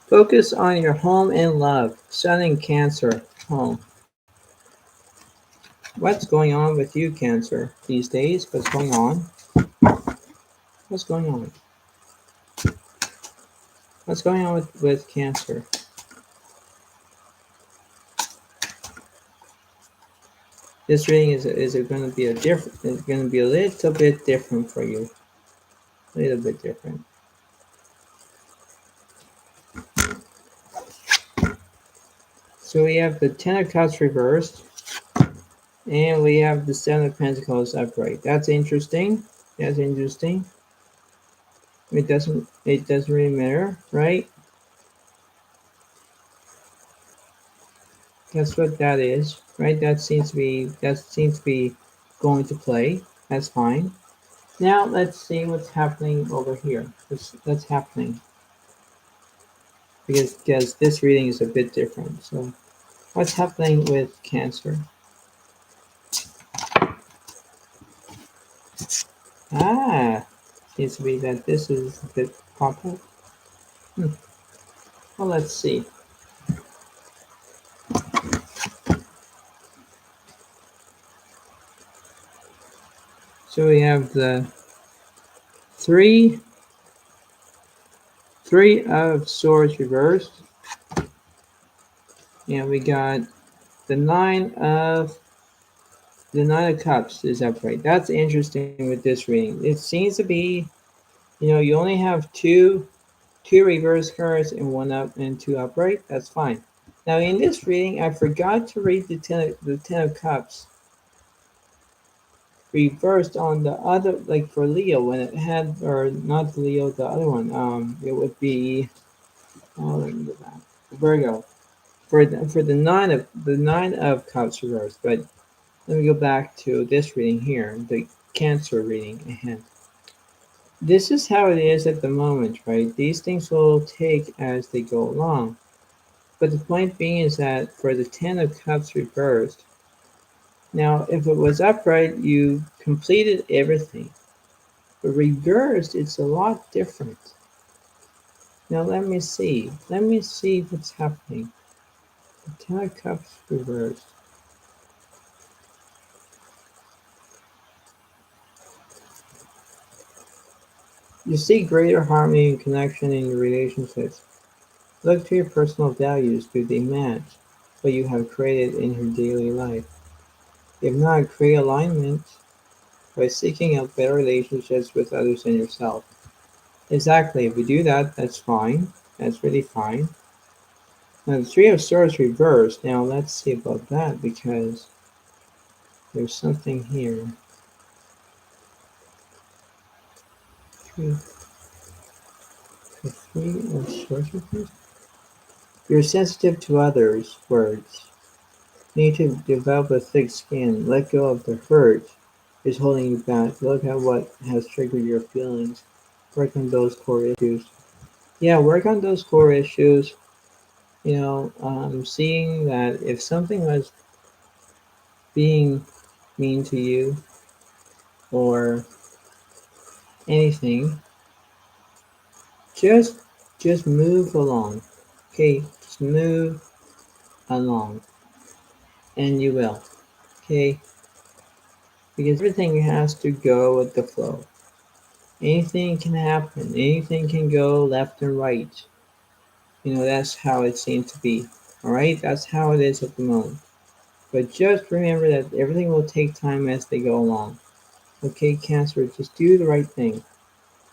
Focus on your home and love. Sun in Cancer. Home. What's going on with you, Cancer, these days? What's going on? What's going on? What's going on with Cancer? This reading is it going to be a different? It's going to be a little bit different for you. A little bit different. So we have the Ten of Cups reversed, and we have the Seven of Pentacles upright. That's interesting. That's interesting. It doesn't really matter, right? That's what that is, right? That seems to be going to play. That's fine. Now let's see what's happening over here. What's happening? Because this reading is a bit different. So what's happening with Cancer? Ah, seems to be that this is a bit pop up. Hmm. Well, let's see. So we have the three three of swords reversed, and we got the nine of cups is upright. That's interesting with this reading. It seems to be, you only have two reverse cards and one up and two upright. That's fine. Now in this reading, I forgot to read the ten of cups reversed on the other, like for Leo when it had, or not Leo, the other one. It would be Oh, let me go back. Virgo. For the nine of cups reversed, but let me go back to this reading here, the Cancer reading ahead. This is how it is at the moment, right? These things will take as they go along. But the point being is that for the Ten of Cups reversed, now if it was upright, you completed everything. But reversed, it's a lot different. Now let me see. Let me see what's happening. The Ten of Cups reversed. You see greater harmony and connection in your relationships. Look to your personal values. Do they match what you have created in your daily life? If not, create alignment by seeking out better relationships with others and yourself. Exactly, if we do that, that's fine. That's really fine. Now, the Three of Swords reversed. Now, let's see about that because there's something here. Three, the Three of Swords reversed. You're sensitive to others' words. Need to develop a thick skin. Let go of the hurt is holding you back. Look at what has triggered your feelings. Work on those core issues. Yeah, work on those core issues. Seeing that if something was being mean to you or anything, just just move along. Okay, just move along, and you will. Okay, because everything has to go with the flow. Anything can happen. Anything can go left and right. That's how it seems to be. All right, that's how it is at the moment. But just remember that everything will take time as they go along. Okay, Cancer, just do the right thing.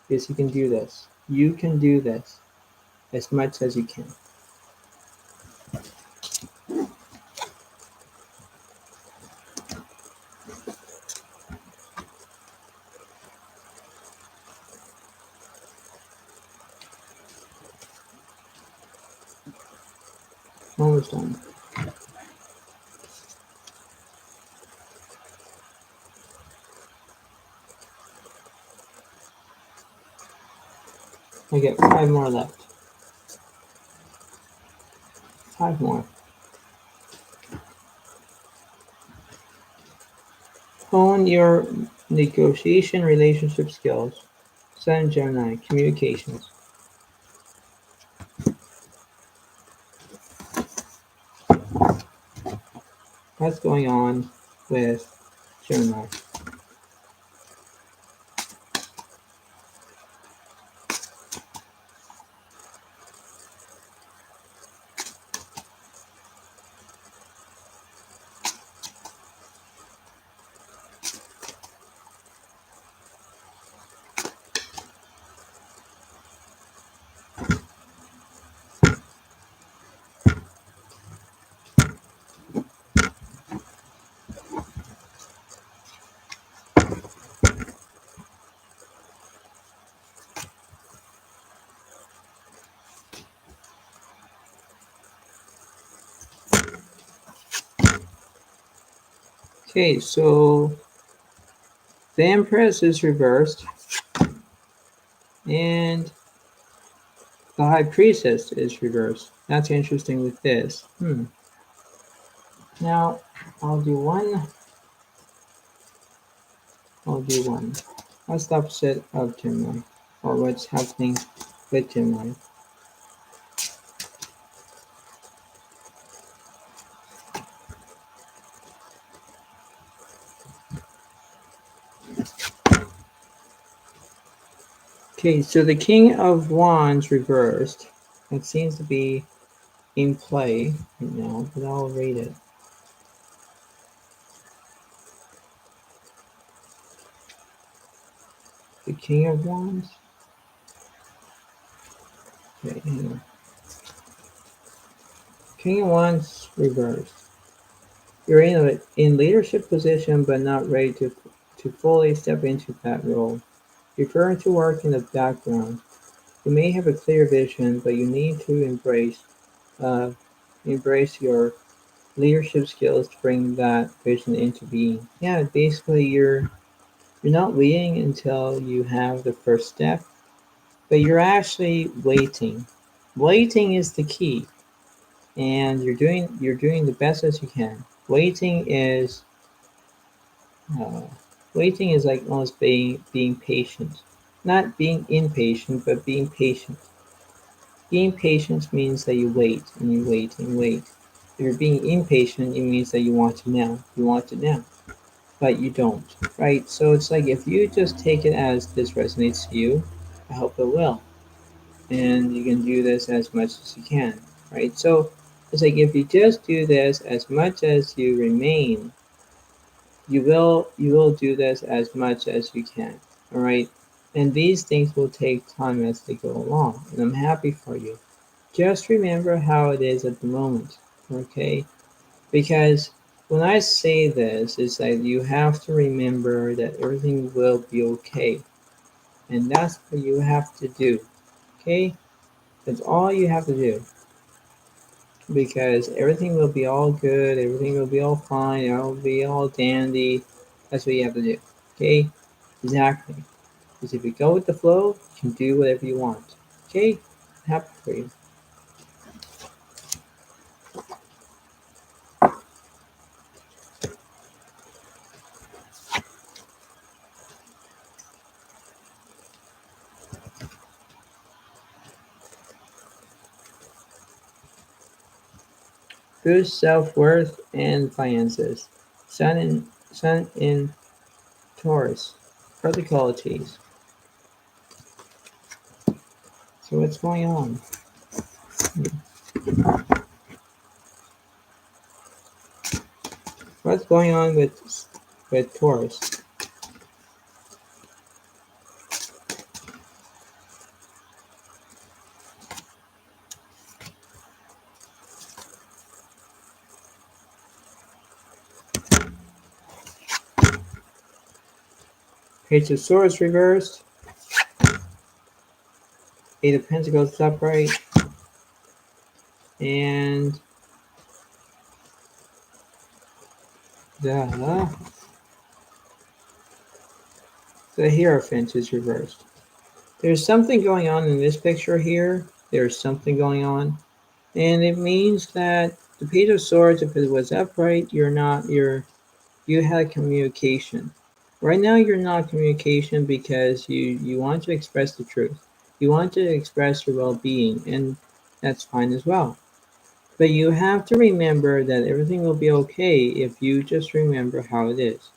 Because you can do this. You can do this as much as you can. Almost done. I get 5 more left. 5 more. Hone your negotiation relationship skills. Sun Gemini, communications. What's going on with Gemini? Okay, so the Empress is reversed, and the High Priestess is reversed. That's interesting with this. Now, I'll do one. I'll do one. What's the opposite of Gemini? Or what's happening with Gemini? Okay, so the King of Wands reversed. It seems to be in play right now, but I'll read it. The King of Wands? Okay, anyway. King of Wands reversed. You're in leadership position, but not ready to fully step into that role. Preferring to work in the background. You may have a clear vision, but you need to uh, embrace your leadership skills to bring that vision into being. Yeah, basically you're not waiting until you have the first step, but you're actually waiting. Waiting is the key, and you're doing the best as you can. Uh, Waiting is like almost being patient, not being impatient, but being patient. Being patient means that you wait and you wait and wait. If you're being impatient, it means that you want it now. You want it now, but you don't, right? So it's like if you just take it as this resonates to you, I hope it will. And you can do this as much as you can, right? So it's like if you just do this as much as you remain, you will do this as much as you can, all right? And these things will take time as they go along, and I'm happy for you. Just remember how it is at the moment, okay? Because when I say this, it's like you have to remember that everything will be okay, and that's what you have to do, okay? That's all you have to do, because everything will be all good, everything will be all fine, it will be all dandy. That's what you have to do, okay? Exactly. Because if you go with the flow, you can do whatever you want, okay? Happy for you. Boost self-worth and finances. Sun in Taurus. Practicalities. So what's going on? What's going on with Taurus? Page of Swords reversed. Eight of Pentacles upright. And the Hierophant is reversed. There's something going on in this picture here. There's something going on. And it means that the Page of Swords, if it was upright, you had communication. Right now you're not communication because you want to express the truth. You want to express your well-being, and that's fine as well. But you have to remember that everything will be okay if you just remember how it is.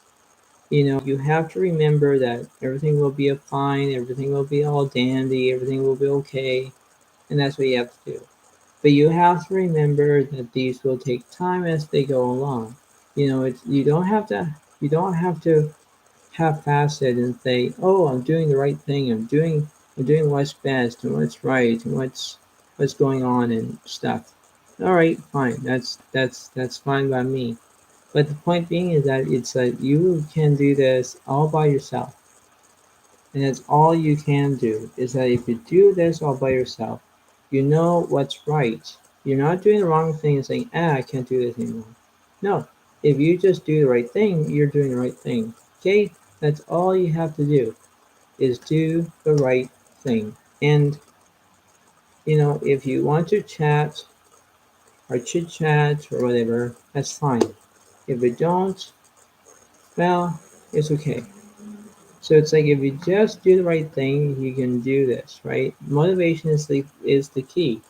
You have to remember that everything will be fine, everything will be all dandy, everything will be okay, and that's what you have to do. But you have to remember that these will take time as they go along. You don't have to half-ass it and say, "Oh, I'm doing the right thing. I'm doing what's best and what's right and what's going on and stuff." All right, fine. That's fine by me. But the point being is that it's like you can do this all by yourself, and that's all you can do. Is that if you do this all by yourself, you know what's right. You're not doing the wrong thing and saying, I can't do this anymore. No, if you just do the right thing, you're doing the right thing. Okay, that's all you have to do is do the right thing. And if you want to chat or chit chat or whatever, that's fine. If you don't, well, it's okay. So it's like if you just do the right thing, you can do this, right? Motivation is the key.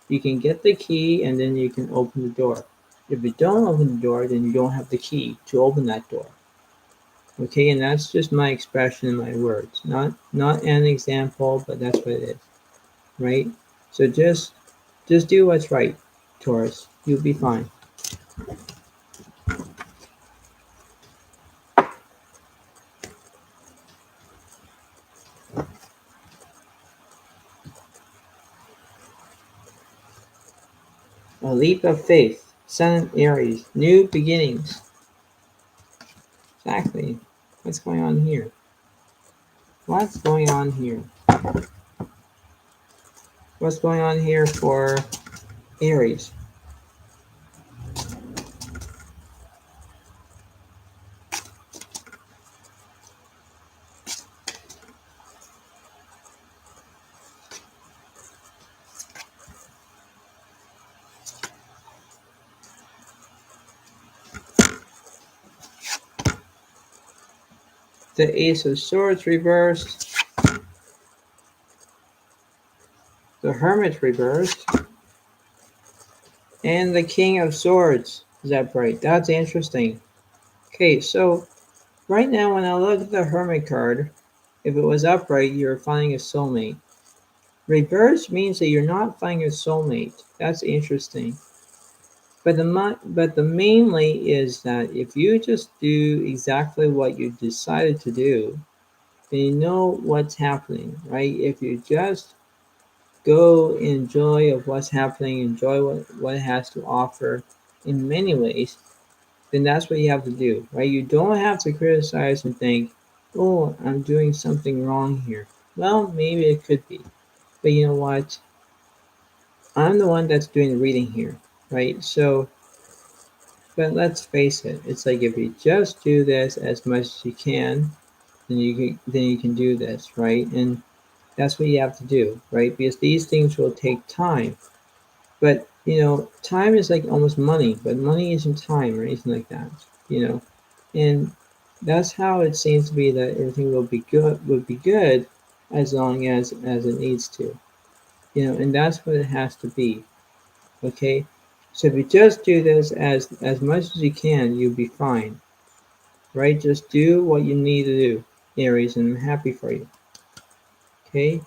You can get the key and then you can open the door. If you don't open the door, then you don't have the key to open that door. Okay, and that's just my expression in my words. Not an example, but that's what it is. Right? So just do what's right, Taurus. You'll be fine. A leap of faith. Sun in Aries. New beginnings. Exactly. What's going on here? What's going on here? What's going on here for Aries? The Ace of Swords reversed, the Hermit reversed, and the King of Swords is upright. That's interesting. Okay, so right now when I look at the Hermit card, if it was upright, you're finding a soulmate. Reverse means that you're not finding a soulmate. That's interesting. But the mainly is that if you just do exactly what you decided to do, then you know what's happening, right? If you just go enjoy of what's happening, enjoy what it has to offer in many ways, then that's what you have to do, right? You don't have to criticize and think, oh, I'm doing something wrong here. Well, maybe it could be. But you know what? I'm the one that's doing the reading here, right? So, but let's face it, it's like if you just do this as much as you can, then you can do this, right? And that's what you have to do, right? Because these things will take time. But time is like almost money, but money isn't time or anything like that, you know. And that's how it seems to be that everything will be good as long as it needs to, and that's what it has to be. Okay? So if you just do this as much as you can, you'll be fine. Right? Just do what you need to do, Aries, and I'm happy for you. Okay?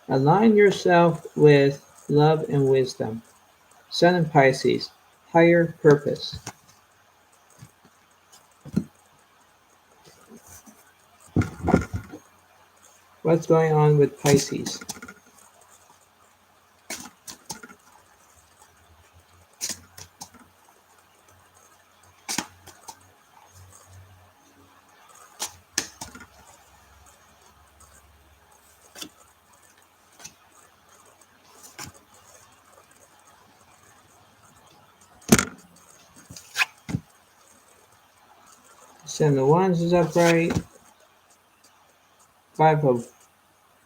Align yourself with love and wisdom. Sun in Pisces, higher purpose. What's going on with Pisces? Seven of Wands is upright. Five of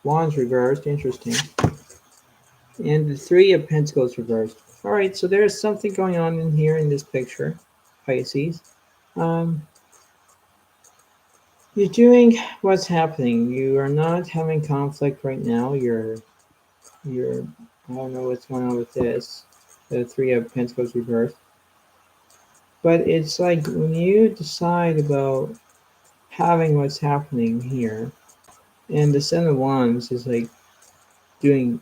Wands reversed. Interesting. And the Three of Pentacles reversed. All right, so there's something going on in here in this picture, Pisces. Um, you're doing what's happening. You are not having conflict right now. You're I don't know what's going on with this. The Three of Pentacles reversed. But it's like when you decide about having what's happening here, and the Seven of Wands is like doing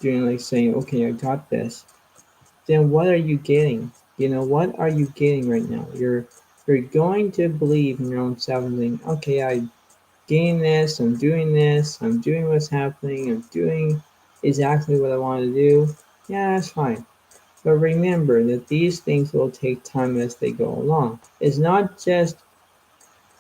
doing like saying, okay, I got this. Then what are you getting? What are you getting right now? You're going to believe in your own self and think, okay, I gain this, I'm doing what's happening, I'm doing exactly what I want to do. Yeah, that's fine. But remember that these things will take time as they go along. It's not just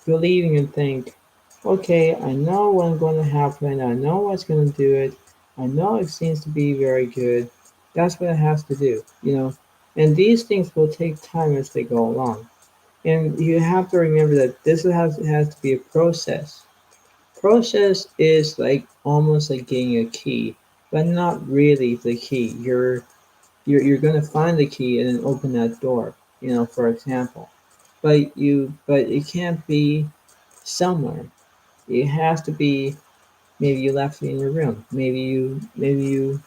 believing and think, okay, I know what's going to happen, I know what's going to do it, I know it seems to be very good. That's what it has to do. And these things will take time as they go along. And you have to remember that this has to be a process. Process is like almost like getting a key, but not really the key. You're going to find the key and then open that door, for example. But it can't be somewhere. It has to be, maybe you left it in your room. Maybe you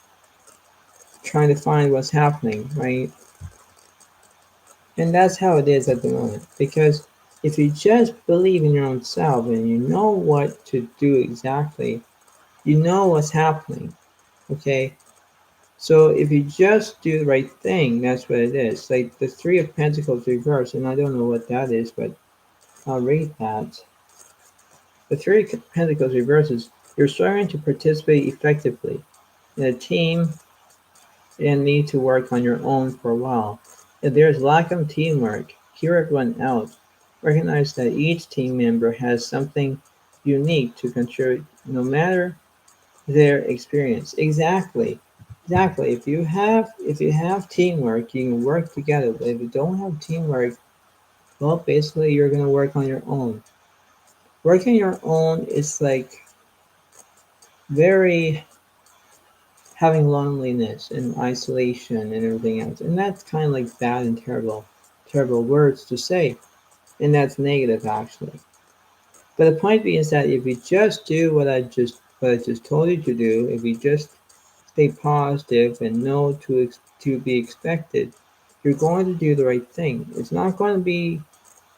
trying to find what's happening, right? And that's how it is at the moment. Because if you just believe in your own self and you know what to do exactly, you know what's happening. Okay? So if you just do the right thing, that's what it is. Like the Three of Pentacles reverse, and I don't know what that is, but I'll read that. The Three of Pentacles reverses, you're striving to participate effectively in a team and need to work on your own for a while. If there's lack of teamwork, hear everyone out. Recognize that each team member has something unique to contribute, no matter their experience. Exactly. Exactly. If you have teamwork, you can work together. But if you don't have teamwork, well, basically you're gonna work on your own. Working on your own is like very having loneliness and isolation and everything else. And that's kind of like bad and terrible, terrible words to say. And that's negative actually. But the point being is that if you just do what I just told you to do, if you just stay positive and know to be expected, you're going to do the right thing. It's not going to be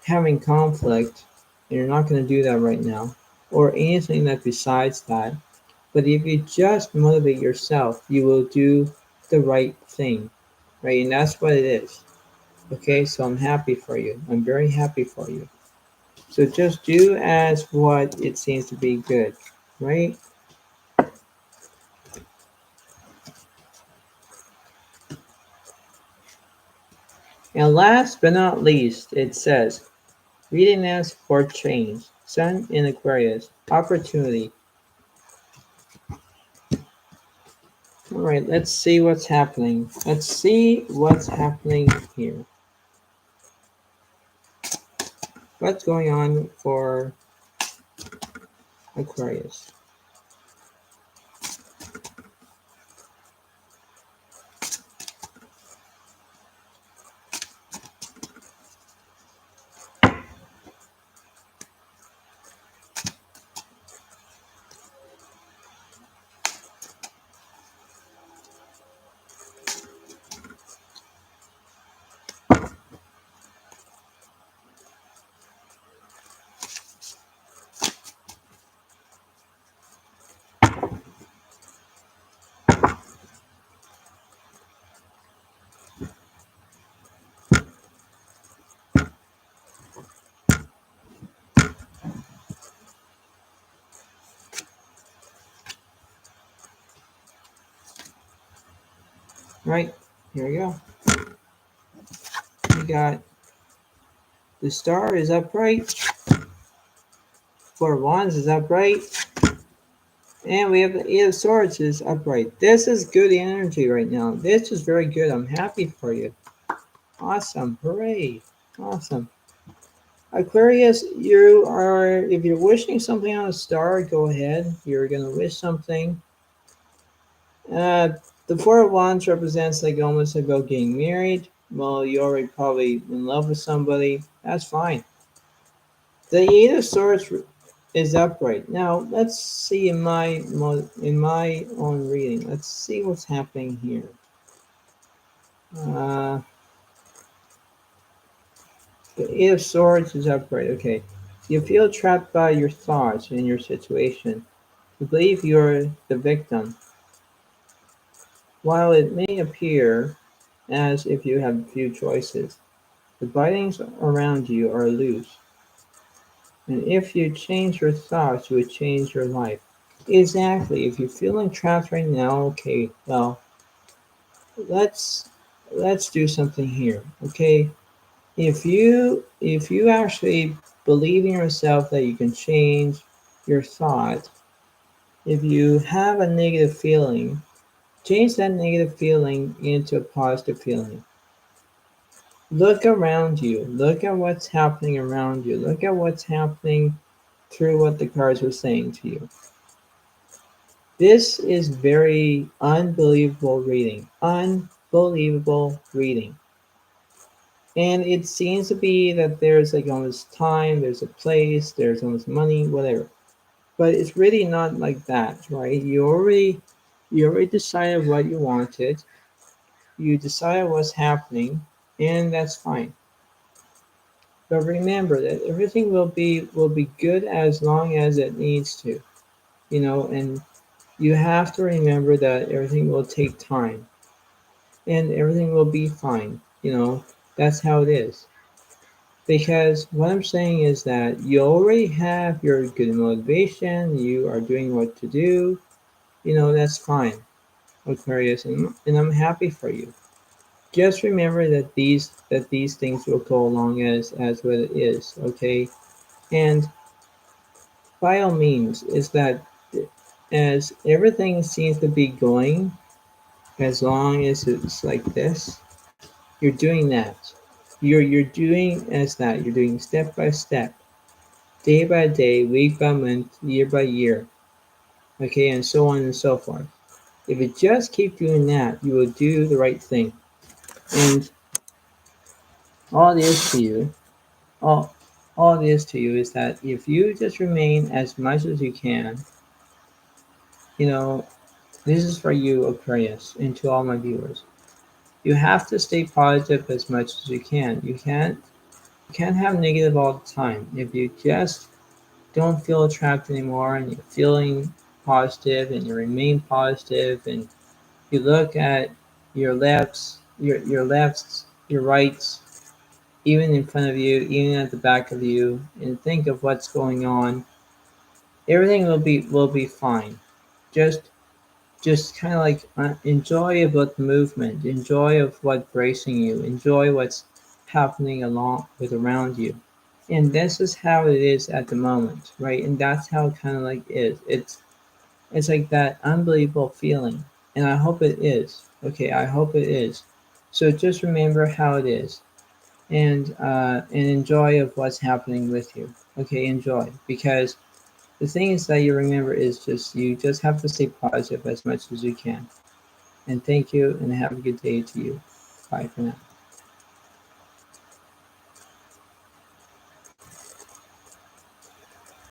having conflict, and you're not going to do that right now, or anything that besides that. But if you just motivate yourself, you will do the right thing, right? And that's what it is. Okay, so I'm happy for you. I'm very happy for you. So just do as what it seems to be good, right? And last but not least, it says readiness for change. Sun in Aquarius. Opportunity. All right, let's see what's happening. Let's see what's happening here. What's going on for Aquarius? Right, here we go. We got the star is upright, four of wands is upright, and we have the eight of swords is upright. This is good energy right now. This is very good. I'm happy for you. Awesome. Hooray. Awesome. Aquarius, if you're wishing something on a star, go ahead. You're going to wish something. Uh, the Four of Wands represents like almost about getting married. Well, you're already probably in love with somebody. That's fine. The Eight of Swords is upright. Now, let's see in my own reading. Let's see what's happening here. Uh, the Eight of Swords is upright. Okay. You feel trapped by your thoughts and your situation. You believe you're the victim. While it may appear as if you have few choices, the bindings around you are loose, and if you change your thoughts, you would change your life. Exactly. If you're feeling trapped right now, okay, well, let's let's do something here. Okay, if you actually believe in yourself that you can change your thought, if you have a negative feeling, change that negative feeling into a positive feeling. Look around you. Look at what's happening around you. Look at what's happening through what the cards were saying to you. This is very unbelievable reading. Unbelievable reading. And it seems to be that there's like almost time, there's a place, there's almost money, whatever. But it's really not like that, right? You already decided what you wanted. You decided what's happening, and that's fine. But remember that everything will be good as long as it needs to, and you have to remember that everything will take time and everything will be fine. That's how it is. Because what I'm saying is that you already have your good motivation, you are doing what to do, that's fine. Aquarius, and I'm happy for you. Just remember that these things will go along as what it is, okay? And by all means, is that as everything seems to be going, as long as it's like this, you're doing that. You're doing as that. You're doing step by step, day by day, week by month, year by year, okay, and so on and so forth. If you just keep doing that, you will do the right thing. And all it is to you, all all it is to you is that if you just remain as much as you can, you know, this is for you, Aquarius, and to all my viewers. You have to stay positive as much as you can. You can't have negative all the time. If you just don't feel trapped anymore and you're feeling positive and you remain positive and you look at your rights, even in front of you, even at the back of you, and think of what's going on, everything will be fine. Just kind of like enjoy about the movement, enjoy of what's bracing you, enjoy what's happening along with around you. And this is how it is at the moment, right? And that's how it kind of like is. It's like that unbelievable feeling, and I hope it is. Okay, I hope it is. So just remember how it is, and enjoy of what's happening with you. Okay, enjoy, because the thing is that you remember is just you just have to stay positive as much as you can. And thank you, and have a good day to you. Bye for now.